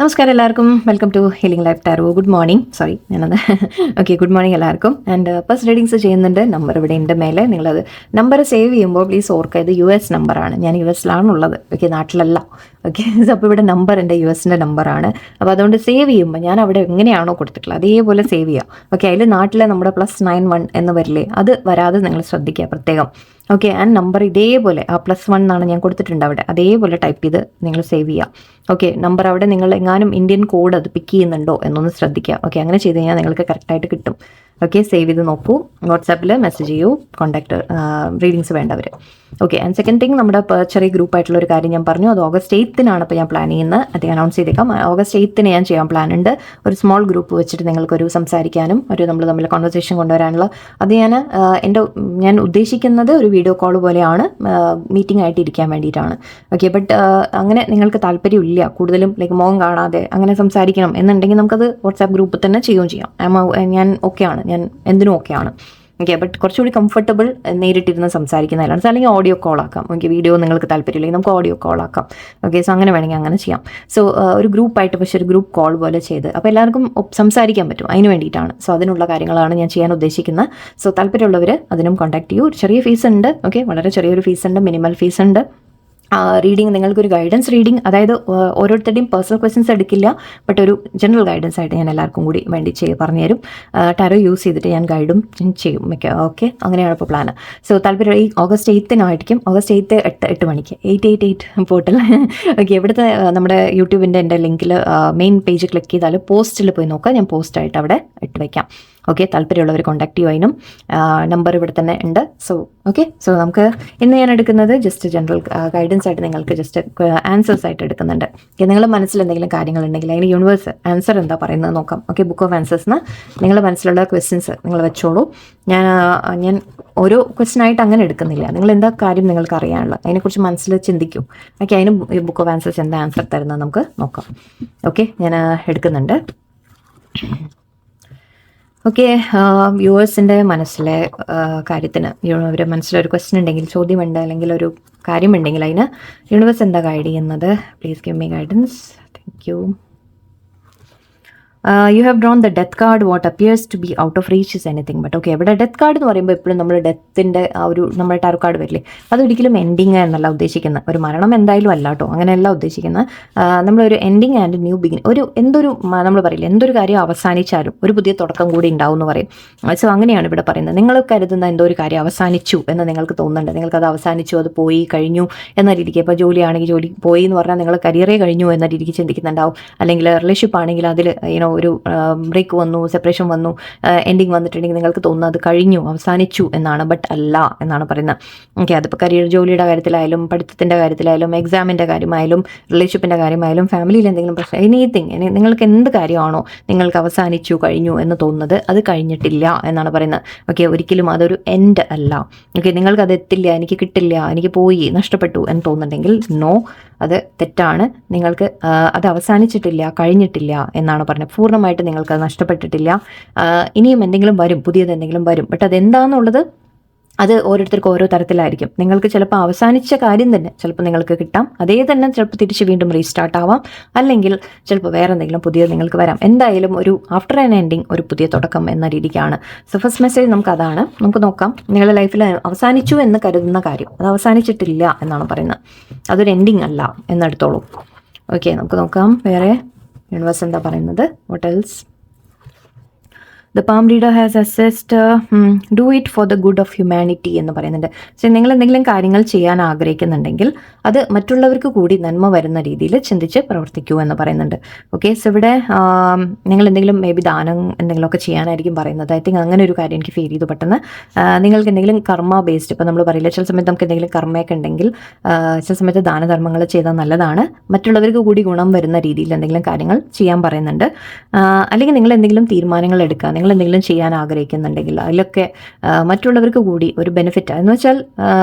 നമസ്കാരം എല്ലാവർക്കും, welcome to healing life tarot. Good morning, sorry ഞാനത് ഓക്കെ, ഗുഡ് മോർണിംഗ് എല്ലാവർക്കും. ആൻഡ് ഫസ്റ്റ് റീഡിങ്സ് ചെയ്യുന്നുണ്ട്. നമ്പർ ഇവിടെ ഉണ്ട് മേലെ. നിങ്ങളത് നമ്പർ സേവ് ചെയ്യുമ്പോൾ പ്ലീസ് ഓർക്കുക, ഇത് US നമ്പറാണ്. ഞാൻ US-ലാണുള്ളത്, ഓക്കെ, നാട്ടിലല്ല. ഓക്കെ, അപ്പോൾ ഇവിടെ നമ്പർ എൻ്റെ US-ൻ്റെ നമ്പറാണ്. അപ്പോൾ അതുകൊണ്ട് സേവ് ചെയ്യുമ്പോൾ ഞാൻ അവിടെ എങ്ങനെയാണോ കൊടുത്തിട്ടുള്ളത് അതേപോലെ സേവ് ചെയ്യാം. ഓക്കെ, അതിൽ നാട്ടിലെ നമ്മുടെ +91 എന്ന് വരില്ലേ, അത് വരാതെ നിങ്ങൾ ശ്രദ്ധിക്കുക പ്രത്യേകം. ഓക്കെ, ആൻഡ് നമ്പർ ഇതേപോലെ ആ +1 എന്നാണ് ഞാൻ കൊടുത്തിട്ടുണ്ട് അവിടെ, അതേപോലെ ടൈപ്പ് ചെയ്ത് നിങ്ങൾ സേവ് ചെയ്യുക. ഓക്കെ, നമ്പർ അവിടെ നിങ്ങൾ എങ്ങാനും ഇന്ത്യൻ കോഡ് അത് പിക്ക് ചെയ്യുന്നുണ്ടോ എന്നൊന്ന് ശ്രദ്ധിക്കുക. ഓക്കെ, അങ്ങനെ ചെയ്ത് കഴിഞ്ഞാൽ നിങ്ങൾക്ക് കറക്റ്റായിട്ട് കിട്ടും. ഓക്കെ, സേവ് ചെയ്ത് നോക്കൂ. വാട്സാപ്പിൽ മെസ്സേജ് ചെയ്യൂ, കോൺടാക്ട് റീഡിങ്സ് വേണ്ടവർ. ഓക്കെ, ആൻഡ് സെക്കൻഡ് തിങ്, നമ്മുടെ ചെറിയ ഗ്രൂപ്പായിട്ടുള്ള ഒരു കാര്യം ഞാൻ പറഞ്ഞു. അത് August 8-നാണ് ഇപ്പോൾ ഞാൻ പ്ലാൻ ചെയ്യുന്നത്. അത് അനൗൺസ് ചെയ്തേക്കാം. August 8-ന് ഞാൻ ചെയ്യാൻ പ്ലാൻ ഉണ്ട്. ഒരു സ്മോൾ ഗ്രൂപ്പ് വെച്ചിട്ട് നിങ്ങൾക്കൊരു സംസാരിക്കാനും നമ്മൾ തമ്മിൽ കോൺവെർസേഷൻ കൊണ്ടുവരാനുള്ള, അത് ഞാൻ ഉദ്ദേശിക്കുന്നത് ഒരു വീഡിയോ കോൾ പോലെയാണ്, മീറ്റിംഗ് ആയിട്ട് ഇരിക്കാൻ വേണ്ടിയിട്ടാണ്. ഓക്കെ, ബട്ട് അങ്ങനെ നിങ്ങൾക്ക് താല്പര്യമില്ല കൂടുതലും മുഖം കാണാതെ അങ്ങനെ സംസാരിക്കണം എന്നുണ്ടെങ്കിൽ നമുക്കത് വാട്സാപ്പ് ഗ്രൂപ്പിൽ തന്നെ ചെയ്യുകയും ചെയ്യാം. ഞാൻ ഓക്കെയാണ്, ഞാൻ എന്തിനും ഓക്കെയാണ്. ഓക്കെ, ബട്ട് കുറച്ചുകൂടി കംഫർട്ടബിൾ നേരിട്ടിരുന്ന് സംസാരിക്കുന്നതിലാണ്. അല്ലെങ്കിൽ ഓഡിയോ കോൾ ആക്കാം. ഓക്കെ, വീഡിയോ നിങ്ങൾക്ക് താല്പര്യമില്ലെങ്കിൽ നമുക്ക് ഓഡിയോ കോൾ ആക്കാം. ഓക്കെ, സോ അങ്ങനെ വേണമെങ്കിൽ അങ്ങനെ ചെയ്യാം. സോ ഒരു ഗ്രൂപ്പായിട്ട്, പക്ഷേ ഒരു ഗ്രൂപ്പ് കോൾ പോലെ ചെയ്ത് അപ്പോൾ എല്ലാവർക്കും സംസാരിക്കാൻ പറ്റും. അതിന് വേണ്ടിയിട്ടാണ്. സോ അതിനുള്ള കാര്യങ്ങളാണ് ഞാൻ ചെയ്യാൻ ഉദ്ദേശിക്കുന്നത്. സോ താല്പര്യമുള്ളവർ അതിനും കോൺടാക്ട് ചെയ്യൂ. ചെറിയ ഫീസ് ഉണ്ട്. ഓക്കെ, വളരെ ചെറിയൊരു ഫീസ് ഉണ്ട്, മിനിമൽ ഫീസ് ഉണ്ട്. റീഡിങ് നിങ്ങൾക്കൊരു ഗൈഡൻസ് റീഡിങ്, അതായത് ഓരോരുത്തരുടെയും പേഴ്സണൽ ക്വസ്റ്റ്യൻസ് എടുക്കില്ല, ബട്ട് ഒരു ജനറൽ ഗൈഡൻസ് ആയിട്ട് ഞാൻ എല്ലാവർക്കും കൂടി വേണ്ടി പറഞ്ഞുതരും. ടാരോ യൂസ് ചെയ്തിട്ട് ഞാൻ ഗൈഡും ചെയ്യും. ഓക്കെ, അങ്ങനെയാണ് ഇപ്പോൾ പ്ലാൻ. സോ താല്പര്യം ഈ August 8-നായിരിക്കും. August 8 8 മണിക്ക് 888 പോർട്ടൽ. ഓക്കെ, ഇവിടുത്തെ നമ്മുടെ യൂട്യൂബിൻ്റെ എൻ്റെ ലിങ്കിൽ മെയിൻ പേജ് ക്ലിക്ക് ചെയ്താൽ പോസ്റ്റിൽ പോയി നോക്കാം. ഞാൻ പോസ്റ്റായിട്ട് അവിടെ ഇട്ട് വയ്ക്കാം. ഓക്കെ, താല്പര്യമുള്ളവർ കോൺടാക്ട് ചെയ്യുവാനും നമ്പർ ഇവിടെ തന്നെ ഉണ്ട്. സോ നമുക്ക് ഇന്ന് ഞാൻ എടുക്കുന്നത് ജസ്റ്റ് ജനറൽ ഗൈഡൻസ് ആയിട്ട്, നിങ്ങൾക്ക് ജസ്റ്റ് ആൻസേഴ്സ് ആയിട്ട് എടുക്കുന്നുണ്ട്. ഓക്കെ, നിങ്ങളുടെ മനസ്സിൽ എന്തെങ്കിലും കാര്യങ്ങളുണ്ടെങ്കിൽ അതിന് യൂണിവേഴ്സ് ആൻസർ എന്താ പറയുന്നത് നോക്കാം. ഓക്കെ, ബുക്ക് ഓഫ് ആൻസേഴ്സിന് നിങ്ങളുടെ മനസ്സിലുള്ള ക്വസ്റ്റ്യൻസ് നിങ്ങൾ വെച്ചോളൂ. ഞാൻ ഓരോ ക്വസ്റ്റ്യൻ ആയിട്ട് അങ്ങനെ എടുക്കുന്നില്ല. നിങ്ങൾ എന്താ കാര്യം നിങ്ങൾക്ക് അറിയാനുള്ളത് അതിനെക്കുറിച്ച് മനസ്സിൽ ചിന്തിക്കും. ഓക്കെ, അതിന് ബുക്ക് ഓഫ് ആൻസേഴ്സ് എന്താ ആൻസർ തരുന്നത് നമുക്ക് നോക്കാം. ഓക്കെ, ഞാൻ എടുക്കുന്നുണ്ട്. ഓക്കെ, വ്യൂവേഴ്സിൻ്റെ മനസ്സിലെ കാര്യത്തിന്, അവരുടെ മനസ്സിലൊരു ക്വസ്റ്റ്യൻ ഉണ്ടെങ്കിൽ, ചോദ്യമുണ്ട്, അല്ലെങ്കിൽ ഒരു കാര്യമുണ്ടെങ്കിൽ അതിന് യൂണിവേഴ്സ് എന്താ ഗൈഡ് ചെയ്യുന്നത്? Please give me guidance. Thank you. You have drawn the death card. What appears to be out of reach is anything but. Okay, ഇവിടെ ഡെത്ത് കാർഡ് എന്ന് പറയുമ്പോൾ എപ്പോഴും നമ്മൾ ഡെത്തിൻ്റെ ആ ഒരു നമ്മുടെ ടാരോ കാർഡ് വരില്ലേ, അതൊരിക്കലും എൻഡിങ് എന്നല്ല ഉദ്ദേശിക്കുന്നത്. ഒരു മരണം എന്തായാലും അല്ല കേട്ടോ, അങ്ങനെയല്ല ഉദ്ദേശിക്കുന്നത്. നമ്മളൊരു എൻഡിങ് ആൻഡ് ന്യൂ ബിഗിൻ, നമ്മൾ പറയില്ല, എന്തൊരു കാര്യം അവസാനിച്ചാലും ഒരു പുതിയ തുടക്കം കൂടി ഉണ്ടാവും എന്ന് പറയും. സോ അങ്ങനെയാണ് ഇവിടെ പറയുന്നത്. നിങ്ങൾ കരുതുന്ന എന്തോ ഒരു കാര്യം അവസാനിച്ചു എന്ന് നിങ്ങൾക്ക് തോന്നുന്നുണ്ട്. നിങ്ങൾക്കത് അവസാനിച്ചു, അത് പോയി കഴിഞ്ഞു എന്ന രീതിക്ക്. ഇപ്പോൾ ജോലിയാണെങ്കിൽ ജോലി പോയി എന്ന് പറഞ്ഞാൽ നിങ്ങൾ കരിയറേ കഴിഞ്ഞു എന്ന രീതിക്ക് ചിന്തിക്കുന്നുണ്ടാവും. അല്ലെങ്കിൽ റിലേഷൻഷിപ്പ് ആണെങ്കിൽ അതിൽ ഒരു ബ്രേക്ക് വന്നു, സെപ്പറേഷൻ വന്നു, എൻഡിങ് വന്നിട്ടുണ്ടെങ്കിൽ നിങ്ങൾക്ക് തോന്നുന്നത് അത് കഴിഞ്ഞു, അവസാനിച്ചു എന്നാണ്. ബട്ട് അല്ല എന്നാണ് പറയുന്നത്. ഓക്കെ, അതിപ്പോൾ കരിയർ, ജോലിയുടെ കാര്യത്തിലായാലും, പഠിത്തത്തിൻ്റെ കാര്യത്തിലായാലും, എക്സാമിൻ്റെ കാര്യമായാലും, റിലേഷൻഷിപ്പിൻ്റെ കാര്യമായാലും, ഫാമിലിയിൽ എന്തെങ്കിലും പ്രശ്നം, എനിത്തിങ്, നിങ്ങൾക്ക് എന്ത് കാര്യമാണോ നിങ്ങൾക്ക് അവസാനിച്ചു, കഴിഞ്ഞു എന്ന് തോന്നുന്നത്, അത് കഴിഞ്ഞിട്ടില്ല എന്നാണ് പറയുന്നത്. ഓക്കെ, ഒരിക്കലും അതൊരു എൻഡ് അല്ല. ഓക്കെ, നിങ്ങൾക്കത് എത്തില്ല, എനിക്ക് കിട്ടില്ല, എനിക്ക് പോയി, നഷ്ടപ്പെട്ടു എന്ന് തോന്നുന്നുണ്ടെങ്കിൽ നോ, അത് തെറ്റാണ്. നിങ്ങൾക്ക് അത് അവസാനിച്ചിട്ടില്ല, കഴിഞ്ഞിട്ടില്ല എന്നാണ് പറഞ്ഞത്. പൂർണ്ണമായിട്ട് നിങ്ങൾക്കത് നഷ്ടപ്പെട്ടിട്ടില്ല. ഇനിയും എന്തെങ്കിലും വരും, പുതിയത് എന്തെങ്കിലും വരും. ബട്ട് അതെന്താണെന്നുള്ളത് അത് ഓരോരുത്തർക്കും ഓരോ തരത്തിലായിരിക്കും. നിങ്ങൾക്ക് ചിലപ്പോൾ അവസാനിച്ച കാര്യം തന്നെ ചിലപ്പോൾ നിങ്ങൾക്ക് കിട്ടാം, അതേ തന്നെ ചിലപ്പോൾ തിരിച്ച് വീണ്ടും റീസ്റ്റാർട്ട് ആവാം, അല്ലെങ്കിൽ ചിലപ്പോൾ വേറെ എന്തെങ്കിലും പുതിയത് നിങ്ങൾക്ക് വരാം. എന്തായാലും ഒരു ആഫ്റ്റർ ആൻ എൻഡിങ്, ഒരു പുതിയ തുടക്കം എന്ന രീതിക്കാണ്. സോ ഫസ്റ്റ് മെസ്സേജ് നമുക്ക് അതാണ്. നമുക്ക് നോക്കാം, നിങ്ങളുടെ ലൈഫിൽ അവസാനിച്ചു എന്ന് കരുതുന്ന കാര്യം അത് അവസാനിച്ചിട്ടില്ല എന്നാണ് പറയുന്നത്. അതൊരു എൻഡിങ് അല്ല എന്നെടുത്തോളൂ. ഓക്കെ, നമുക്ക് നോക്കാം വേറെ യൂണിവേഴ്സ് എന്താ പറയുന്നത്. What else? The palm reader has assessed do it for the good of humanity എന്ന് പറയുന്നുണ്ട്. സോ നിങ്ങൾ എന്തെങ്കിലും കാര്യങ്ങൾ ചെയ്യാൻ ആഗ്രഹിക്കുന്നുണ്ടെങ്കിൽ അത് മറ്റുള്ളവർക്ക് കൂടി നന്മ വരുന്ന രീതിയിൽ ചിന്തിച്ച് പ്രവർത്തിക്കൂ എന്ന് പറയുന്നുണ്ട്. ഓക്കെ, സോ ഇവിടെ നിങ്ങൾ എന്തെങ്കിലും മേ ബി ദാനം എന്തെങ്കിലുമൊക്കെ ചെയ്യാനായിരിക്കും പറയുന്നത്. ഐ തിങ്ക് അങ്ങനെ ഒരു കാര്യം എനിക്ക് ഫീൽ ചെയ്തു പെട്ടെന്ന്. നിങ്ങൾക്ക് എന്തെങ്കിലും കർമ്മ ബേസ്ഡ്, ഇപ്പോൾ നമ്മൾ പറയില്ല, ചില സമയത്ത് നമുക്ക് എന്തെങ്കിലും കർമ്മയൊക്കെ ഉണ്ടെങ്കിൽ ചില സമയത്ത് ദാനധർമ്മങ്ങൾ ചെയ്താൽ നല്ലതാണ്. മറ്റുള്ളവർക്ക് കൂടി ഗുണം വരുന്ന രീതിയിൽ എന്തെങ്കിലും കാര്യങ്ങൾ ചെയ്യാൻ പറയുന്നുണ്ട്. അല്ലെങ്കിൽ നിങ്ങൾ എന്തെങ്കിലും തീരുമാനങ്ങൾ എടുക്കുക, നിങ്ങൾ എന്തെങ്കിലും ചെയ്യാൻ ആഗ്രഹിക്കുന്നുണ്ടെങ്കിൽ അതിലൊക്കെ മറ്റുള്ളവർക്ക് കൂടി ഒരു ബെനിഫിറ്റ്, എന്ന് വെച്ചാൽ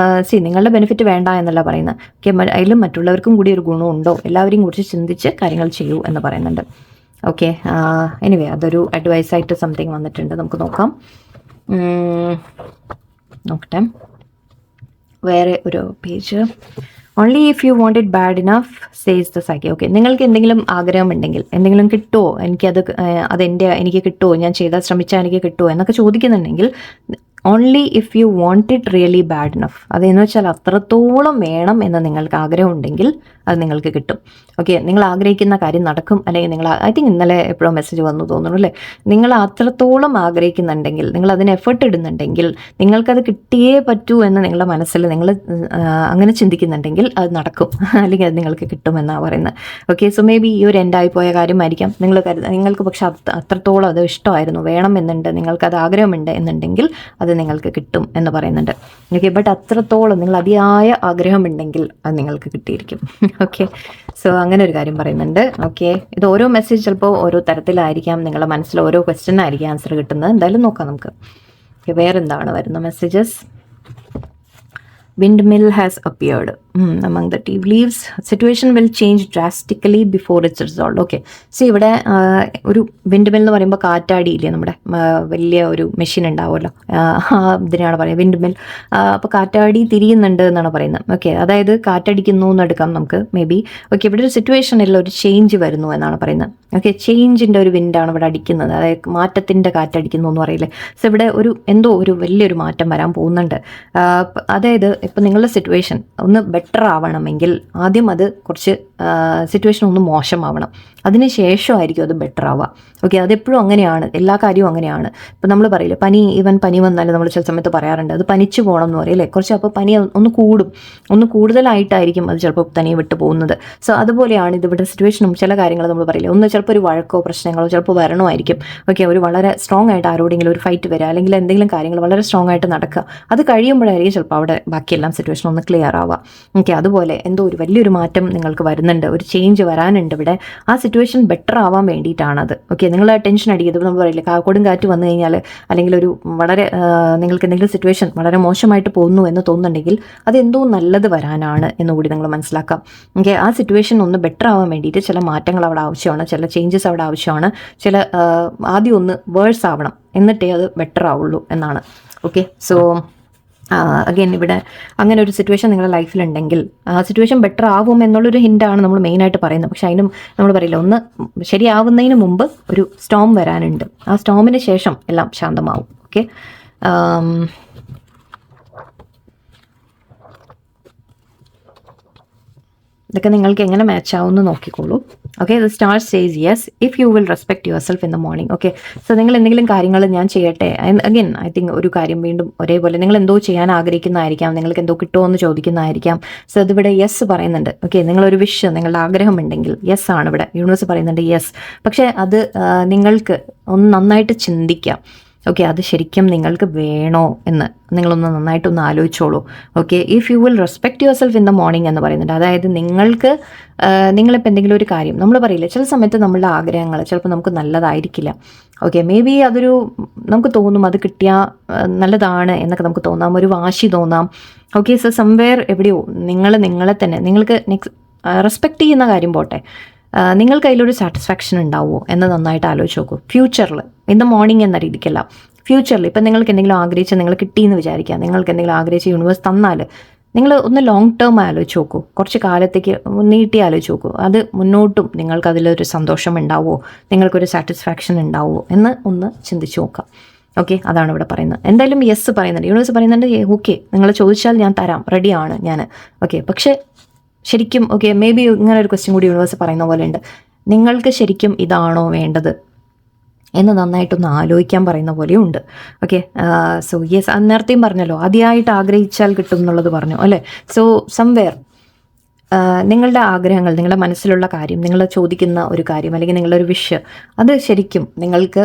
നിങ്ങളുടെ ബെനിഫിറ്റ് വേണ്ട എന്നല്ല പറയുന്നത്. ഓക്കെ, അതിലും മറ്റുള്ളവർക്കും കൂടി ഒരു ഗുണമുണ്ടോ, എല്ലാവരെയും കുറിച്ച് ചിന്തിച്ച് കാര്യങ്ങൾ ചെയ്യൂ എന്ന് പറയുന്നുണ്ട്. ഓക്കെ, എനിവേ അതൊരു അഡ്വൈസായിട്ട് സംതിങ് വന്നിട്ടുണ്ട്. നമുക്ക് നോക്കാം, നോക്കട്ടെ. വേറെ ഒരു page. Only if you want it bad enough says the psyche. Okay, നിങ്ങൾക്ക് എന്തെങ്കിലും ആഗ്രഹമുണ്ടെങ്കിൽ, എന്തെങ്കിലും കിട്ടുമോ, എനിക്ക് കിട്ടുമോ, ഞാൻ ചെയ്താൽ ശ്രമിച്ചാൽ എനിക്ക് കിട്ടുമോ എന്നൊക്കെ ചോദിക്കുന്നുണ്ടെങ്കിൽ, only if you want it really bad enough, അതെന്ന് വെച്ചാൽ അത്രത്തോളം വേണം എന്ന് നിങ്ങൾക്ക് ആഗ്രഹമുണ്ടെങ്കിൽ അത് നിങ്ങൾക്ക് കിട്ടും. ഓക്കെ, നിങ്ങൾ ആഗ്രഹിക്കുന്ന കാര്യം നടക്കും. അല്ലെങ്കിൽ നിങ്ങൾ, ഐ തിങ്ക് ഇന്നലെ എപ്പോഴും മെസ്സേജ് വന്നു തോന്നുന്നു അല്ലേ, നിങ്ങൾ അത്രത്തോളം ആഗ്രഹിക്കുന്നുണ്ടെങ്കിൽ, നിങ്ങൾ അതിന് എഫർട്ട് ഇടുന്നുണ്ടെങ്കിൽ, നിങ്ങൾക്കത് കിട്ടിയേ പറ്റൂ എന്ന് നിങ്ങളുടെ മനസ്സിൽ നിങ്ങൾ അങ്ങനെ ചിന്തിക്കുന്നുണ്ടെങ്കിൽ അത് നടക്കും, അല്ലെങ്കിൽ അത് നിങ്ങൾക്ക് കിട്ടുമെന്നാണ് പറയുന്നത്. ഓക്കെ, സോ മേ ബി ഈ ഒരു എൻഡായി പോയ കാര്യമായിരിക്കാം നിങ്ങൾക്ക് പക്ഷെ അത്രത്തോളം അത് ഇഷ്ടമായിരുന്നു, വേണം എന്നുണ്ട്, നിങ്ങൾക്കത് ആഗ്രഹമുണ്ട് എന്നുണ്ടെങ്കിൽ അത് നിങ്ങൾക്ക് കിട്ടും എന്ന് പറയുന്നുണ്ട്. ഓക്കെ, ബട്ട് അത്രത്തോളം നിങ്ങൾ അതിയായ ആഗ്രഹമുണ്ടെങ്കിൽ അത് നിങ്ങൾക്ക് കിട്ടിയിരിക്കും. ഓക്കെ, സോ അങ്ങനെ ഒരു കാര്യം പറയുന്നുണ്ട്. ഓക്കെ, ഇത് ഓരോ മെസ്സേജ് ചിലപ്പോൾ ഓരോ തരത്തിലായിരിക്കാം, നിങ്ങളുടെ മനസ്സിൽ ഓരോ ക്വസ്റ്റ്യനായിരിക്കും ആൻസർ കിട്ടുന്നത്. എന്തായാലും നോക്കാം നമുക്ക്. ഓക്കെ, വേറെന്താണ് വരുന്ന messages? Windmill has appeared among the tea leaves. Situation will change drastically before it's resolved. Okay, so ഇവിടെ ഒരു വിൻഡ് മിൽ എന്ന് പറയുമ്പോൾ കാറ്റാടിയില്ലേ, നമ്മുടെ വലിയ ഒരു മെഷീൻ ഉണ്ടാവുമല്ലോ, ഇതിനാണ് പറയുന്നത് വിൻഡ് മിൽ. അപ്പോൾ കാറ്റാടി തിരിയുന്നുണ്ട് എന്നാണ് പറയുന്നത്. ഓക്കെ, അതായത് കാറ്റടിക്കുന്നു എന്ന് എടുക്കാം നമുക്ക് മേ ബി. ഓക്കെ, ഇവിടെ ഒരു സിറ്റുവേഷനിൽ ഒരു ചേഞ്ച് വരുന്നു എന്നാണ് പറയുന്നത്. ഓക്കെ, ചേഞ്ചിൻ്റെ ഒരു വിൻഡാണ് ഇവിടെ അടിക്കുന്നത്, അതായത് മാറ്റത്തിൻ്റെ കാറ്റടിക്കുന്നു എന്ന് പറയില്ലേ. സോ ഇവിടെ എന്തോ ഒരു വലിയൊരു മാറ്റം വരാൻ പോകുന്നുണ്ട്. അതായത് ഇപ്പം നിങ്ങളുടെ സിറ്റുവേഷൻ ഒന്ന് ബെറ്റർ ആവണമെങ്കിൽ ആദ്യം അത് കുറച്ച് സിറ്റുവേഷൻ ഒന്ന് മോശമാവണം, അതിന് ശേഷമായിരിക്കും അത് ബെറ്റർ ആവുക. ഓക്കെ, അതെപ്പോഴും അങ്ങനെയാണ്, എല്ലാ കാര്യവും അങ്ങനെയാണ്. ഇപ്പം നമ്മൾ പറയില്ലേ, പനി വന്നാൽ നമ്മൾ ചില സമയത്ത് പറയാറുണ്ട് അത് പനിച്ചു പോകണം എന്ന് പറയില്ലേ. കുറച്ച് അപ്പോൾ പനി ഒന്ന് കൂടുതലായിട്ടായിരിക്കും അത് ചിലപ്പോൾ തനിയെ വിട്ടു പോകുന്നത്. സോ അതുപോലെയാണ് ഇതിവിടെ സിറ്റുവേഷനും ചില കാര്യങ്ങൾ നമ്മൾ പറയില്ലേ, ഒന്ന് ചിലപ്പോൾ ഒരു വഴക്കോ പ്രശ്നങ്ങളോ ചിലപ്പോൾ വരണമായിരിക്കും. ഓക്കെ, ഒരു വളരെ സ്ട്രോങ് ആയിട്ട് ആരോടെങ്കിലും ഒരു ഫൈറ്റ് വരിക, അല്ലെങ്കിൽ എന്തെങ്കിലും കാര്യങ്ങൾ വളരെ സ്ട്രോങ് ആയിട്ട് നടക്കുക, അത് കഴിയുമ്പോഴായിരിക്കും ചിലപ്പോൾ അവിടെ ബാക്കിയെല്ലാം സിറ്റുവേഷൻ ഒന്ന് ക്ലിയർ ആവുക. ഓക്കെ, അതുപോലെ എന്തോ ഒരു വലിയൊരു മാറ്റം നിങ്ങൾക്ക് വരുന്നുണ്ട്, ഒരു ചേഞ്ച് വരാനുണ്ട് ഇവിടെ. ആ സിറ്റുവേഷൻ ബെറ്റർ ആവാൻ വേണ്ടിയിട്ടാണത്. ഓക്കെ, നിങ്ങൾ ടെൻഷൻ അടിക്കുന്നത് നമ്മൾ പറയില്ലേ, കൊടുങ്കാറ്റ് വന്നു കഴിഞ്ഞാൽ, അല്ലെങ്കിൽ ഒരു വളരെ നിങ്ങൾക്ക് എന്തെങ്കിലും സിറ്റുവേഷൻ വളരെ മോശമായിട്ട് പോകുന്നു എന്ന് തോന്നുന്നുണ്ടെങ്കിൽ അതെന്തോ നല്ലത് വരാനാണ് എന്നുകൂടി നിങ്ങൾ മനസ്സിലാക്കാം. ഓക്കെ, ആ സിറ്റുവേഷൻ ഒന്ന് ബെറ്റർ ആവാൻ വേണ്ടിയിട്ട് ചില മാറ്റങ്ങൾ അവിടെ ആവശ്യമാണ്, ചില ചേഞ്ചസ് അവിടെ ആവശ്യമാണ്, ആദ്യം ഒന്ന് വേഴ്സ് ആവണം, എന്നിട്ടേ അത് ബെറ്റർ ആവുള്ളൂ എന്നാണ്. ഓക്കെ, സോ അഗെയിൻ ഇവിടെ അങ്ങനെ ഒരു സിറ്റുവേഷൻ നിങ്ങളുടെ ലൈഫിലുണ്ടെങ്കിൽ ആ സിറ്റുവേഷൻ ബെറ്റർ ആവും എന്നുള്ളൊരു ഹിൻ്റാണ് നമ്മൾ മെയിനായിട്ട് പറയുന്നത്. പക്ഷെ അതിനും നമ്മൾ പറയില്ല, ഒന്ന് ശരിയാവുന്നതിന് മുമ്പ് ഒരു സ്റ്റോം വരാനുണ്ട്, ആ സ്റ്റോമിന് ശേഷം എല്ലാം ശാന്തമാവും. ഓക്കെ, ഇതൊക്കെ നിങ്ങൾക്ക് എങ്ങനെ മാച്ച് ആവുമെന്ന് നോക്കിക്കോളൂ. Okay, the star says yes if you will respect yourself in the morning. Okay, so നിങ്ങൾ എന്തെങ്കിലും കാര്യങ്ങൾ ഞാൻ ചെയ്യട്ടെ, അഗെയിൻ ഐ തിങ്ക് ഒരു കാര്യം വീണ്ടും ഒരേപോലെ നിങ്ങൾ എന്തോ ചെയ്യാൻ ആഗ്രഹിക്കുന്നതായിരിക്കാം, നിങ്ങൾക്ക് എന്തോ കിട്ടുമോ എന്ന് ചോദിക്കുന്നതായിരിക്കാം. സോ അതിവിടെ യെസ് പറയുന്നുണ്ട്. ഓക്കെ, നിങ്ങളൊരു വിഷ്, നിങ്ങളുടെ ആഗ്രഹമുണ്ടെങ്കിൽ യെസ് ആണ് ഇവിടെ യൂണിവേഴ്സ് പറയുന്നുണ്ട്, യെസ്. പക്ഷേ അത് നിങ്ങൾക്ക് ഒന്ന് നന്നായിട്ട് ചിന്തിക്കാം. ഓക്കെ, അത് ശരിക്കും നിങ്ങൾക്ക് വേണോ എന്ന് നിങ്ങളൊന്ന് നന്നായിട്ടൊന്ന് ആലോചിച്ചോളൂ. Okay, if you will respect yourself in the morning എന്ന് പറയുന്നുണ്ട്. അതായത് നിങ്ങളിപ്പോൾ എന്തെങ്കിലും ഒരു കാര്യം നമ്മൾ പറയില്ല, ചില സമയത്ത് നമ്മളുടെ ആഗ്രഹങ്ങൾ ചിലപ്പോൾ നമുക്ക് നല്ലതായിരിക്കില്ല. ഓക്കെ, മേ ബി നമുക്ക് തോന്നും അത് കിട്ടിയാൽ നല്ലതാണ് എന്നൊക്കെ നമുക്ക് തോന്നാം, ഒരു വാശി തോന്നാം. ഓക്കെ, സോ സംവെയർ എവിടെയോ നിങ്ങളെ തന്നെ നിങ്ങൾക്ക് റെസ്പെക്റ്റ് ചെയ്യുന്ന കാര്യം പോട്ടെ, നിങ്ങൾക്ക് അതിലൊരു സാറ്റിസ്ഫാക്ഷൻ ഉണ്ടാവുമോ എന്ന് നന്നായിട്ട് ആലോചിച്ച് നോക്കൂ. ഫ്യൂച്ചറിൽ, ഇൻ ദ മോർണിംഗ് എന്ന രീതിക്കല്ല, ഫ്യൂച്ചറിൽ ഇപ്പം നിങ്ങൾക്ക് എന്തെങ്കിലും ആഗ്രഹിച്ച് നിങ്ങൾ കിട്ടിയെന്ന് വിചാരിക്കുക, നിങ്ങൾക്ക് എന്തെങ്കിലും ആഗ്രഹിച്ച് യൂണിവേഴ്സ് തന്നാൽ നിങ്ങൾ ഒന്ന് ലോങ് ടേം ആലോചിച്ച് നോക്കൂ, കുറച്ച് കാലത്തേക്ക് നീട്ടി ആലോചിച്ച് നോക്കൂ. അത് മുന്നോട്ടും നിങ്ങൾക്ക് അതിലൊരു സന്തോഷം ഉണ്ടാവുമോ, നിങ്ങൾക്കൊരു സാറ്റിസ്ഫാക്ഷൻ ഉണ്ടാവുമോ എന്ന് ഒന്ന് ചിന്തിച്ച് നോക്കാം. ഓക്കെ, അതാണ് ഇവിടെ പറയുന്നത്. എന്തായാലും യെസ് പറയുന്നുണ്ട്, യൂണിവേഴ്സ് പറയുന്നുണ്ട്, ഓക്കെ നിങ്ങൾ ചോദിച്ചാൽ ഞാൻ തരാം, റെഡിയാണ് ഞാൻ. ഓക്കെ, പക്ഷേ ശരിക്കും ഓക്കെ, മേ ബി ഇങ്ങനെ ഒരു ക്വസ്റ്റ്യൻ കൂടി യൂണിവേഴ്സ് പറയുന്ന പോലെ ഉണ്ട്, നിങ്ങൾക്ക് ശരിക്കും ഇതാണോ വേണ്ടത് എന്ന് നന്നായിട്ടൊന്ന് ആലോചിക്കാൻ പറയുന്ന പോലെയും ഉണ്ട്. ഓക്കെ, സോ യെസ്, നേരത്തെയും പറഞ്ഞല്ലോ ആദ്യമായിട്ട് ആഗ്രഹിച്ചാൽ കിട്ടും എന്നുള്ളത് പറഞ്ഞു അല്ലേ. സോ സംവെയർ നിങ്ങളുടെ ആഗ്രഹങ്ങൾ, നിങ്ങളുടെ മനസ്സിലുള്ള കാര്യം, നിങ്ങൾ ചോദിക്കുന്ന ഒരു കാര്യം അല്ലെങ്കിൽ നിങ്ങളുടെ ഒരു വിഷ്, അത് ശരിക്കും നിങ്ങൾക്ക്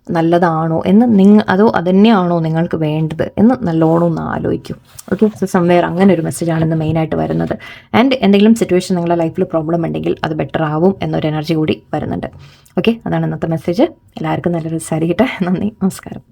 നല്ലതാണോ എന്ന് അതോ അതന്നെയാണോ നിങ്ങൾക്ക് വേണ്ടത് എന്ന് നല്ലോണം ഒന്ന് ആലോചിക്കും. ഓക്കെ, സോ സംവെയർ അങ്ങനെ ഒരു മെസ്സേജാണ് ഇന്ന് മെയിനായിട്ട് വരുന്നത്. ആൻഡ് എന്തെങ്കിലും സിറ്റുവേഷൻ നിങ്ങളുടെ ലൈഫിൽ പ്രോബ്ലം ഉണ്ടെങ്കിൽ അത് ബെറ്റർ ആവും എന്നൊരു എനർജി കൂടി വരുന്നുണ്ട്. ഓക്കെ, അതാണ് ഇന്നത്തെ മെസ്സേജ്. എല്ലാവർക്കും നല്ലൊരു സാരിക്കട്ടെ. നന്ദി, നമസ്കാരം.